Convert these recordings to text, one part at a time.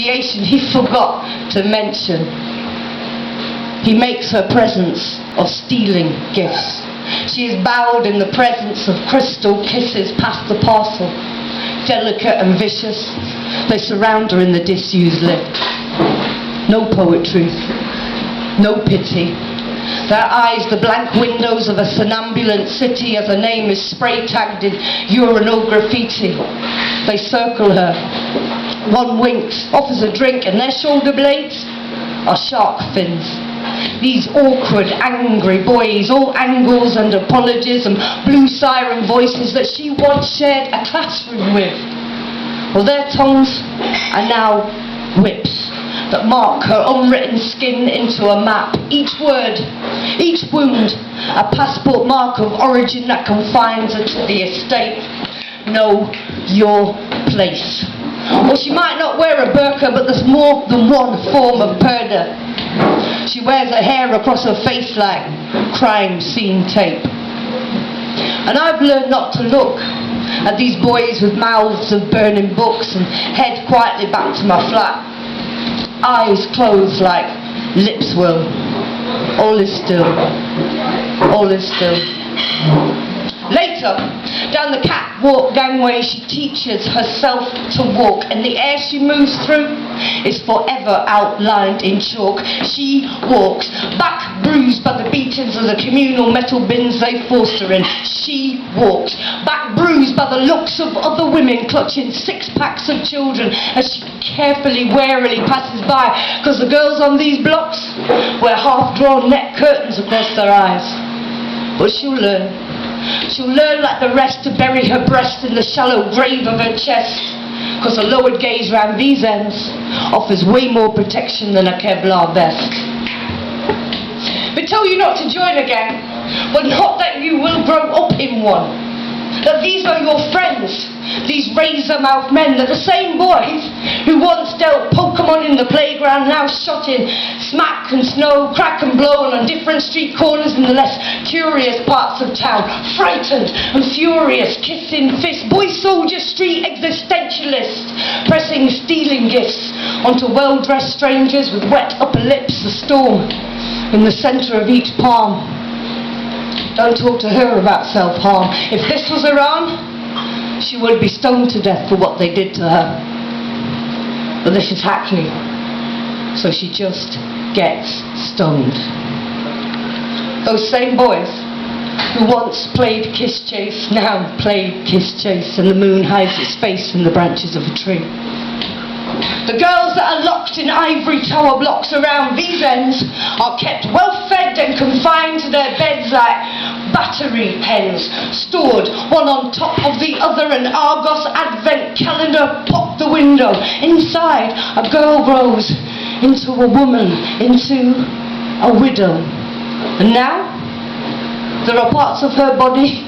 He forgot to mention. He makes her presents of stealing gifts. She is bowed in the presence of crystal kisses past the parcel. Delicate and vicious, they surround her in the disused lift. No poetry, no pity. Their eyes, the blank windows of a somnambulant city as her name is spray-tagged in urinal graffiti. They circle her. One winks, offers a drink, and their shoulder blades are shark fins. These awkward, angry boys, all angles and apologies and blue siren voices that she once shared a classroom with. Well, their tongues are now whips that mark her unwritten skin into a map. Each word, each wound, a passport mark of origin that confines her to the estate. Know your place. Or she might not wear a burqa, but there's more than one form of purdah. She wears her hair across her face like crime scene tape. And I've learned not to look at these boys with mouths of burning books and head quietly back to my flat. Eyes closed like lips will. All is still. All is still. Later, down the catwalk gangway, she teaches herself to walk, and the air she moves through is forever outlined in chalk. She walks, back bruised by the beatings of the communal metal bins they forced her in. She walks, back bruised by the looks of other women clutching six-packs of children as she carefully, warily passes by, because the girls on these blocks wear half-drawn net curtains across their eyes. But she'll learn. She'll learn like the rest to bury her breast in the shallow grave of her chest, because a lowered gaze round these ends offers way more protection than a Kevlar vest. They tell you not to join a gang, but not that you will grow up in one. That these are your friends, these razor-mouthed men, that the same boys who once dealt Pokemon in the playground now shot in smack and snow, crack and blow, and on different street corners in the less curious parts of town, frightened and furious, kissing fists, boy soldier street existentialists, pressing stealing gifts onto well-dressed strangers with wet upper lips, the storm in the centre of each palm. Don't talk to her about self-harm. If this was Iran, she would be stoned to death for what they did to her. But this is Hackney, so she just gets stoned. Those same boys who once played kiss chase now play kiss chase, and the moon hides its face in the branches of a tree. The girls that are locked in ivory tower blocks around these ends are kept well fed and confined to their beds like battery pens, stored one on top of the other. An Argos advent calendar popped the window. Inside, a girl grows into a woman, into a widow. And now, there are parts of her body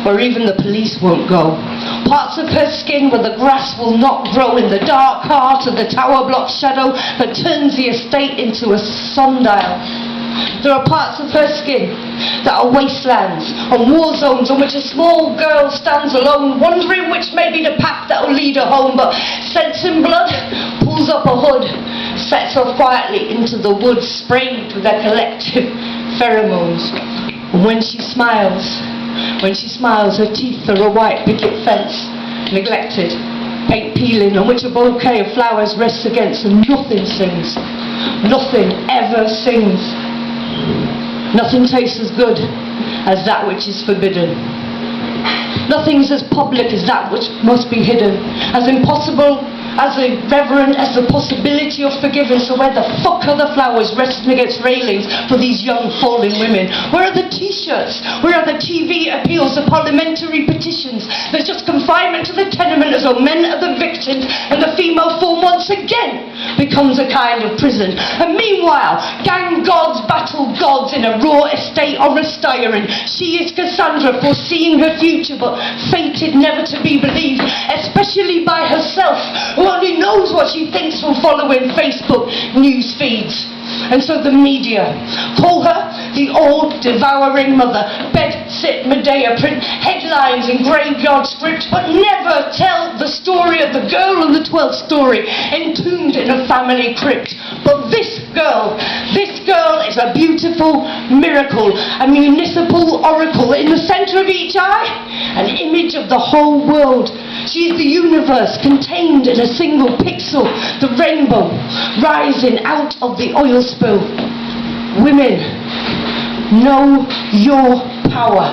where even the police won't go. Parts of her skin where the grass will not grow in the dark heart of the tower block shadow that turns the estate into a sundial. There are parts of her skin that are wastelands and war zones on which a small girl stands alone, wondering which may be the path that will lead her home, but sensing blood, pulls up a hood, sets off quietly into the woods, sprayed with their collective pheromones. And when she smiles, her teeth are a white picket fence, neglected, paint peeling, on which a bouquet of flowers rests against, and nothing sings. Nothing ever sings. Nothing tastes as good as that which is forbidden. Nothing's as public as that which must be hidden, as impossible, as irreverent as the possibility of forgiveness. So where the fuck are the flowers resting against railings for these young fallen women? Where are the t-shirts? Where are the TV appeals, the parliamentary petitions? There's just confinement to the tenement as though men are the victims, and the female form once again becomes a kind of prison. And meanwhile, gang gods battle gods in a raw estate on a styron. She is Cassandra, foreseeing her future, but fated never to be believed, especially by herself, who only knows what she thinks from following Facebook news feeds. And so the media call her the all-devouring mother. Bed-sit Medea, print headlines in graveyard script, but never tell the story of the girl in the 12th story, entombed in a family crypt. But this girl is a beautiful miracle, a municipal oracle. In the centre of each eye, an image of the whole world. She is the universe contained in a single pixel, the rainbow rising out of the oil spill. Women, know your power.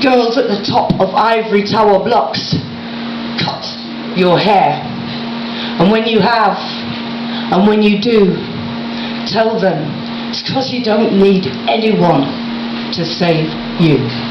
Girls at the top of ivory tower blocks, cut your hair. And when you have, and when you do, tell them it's because you don't need anyone to save you.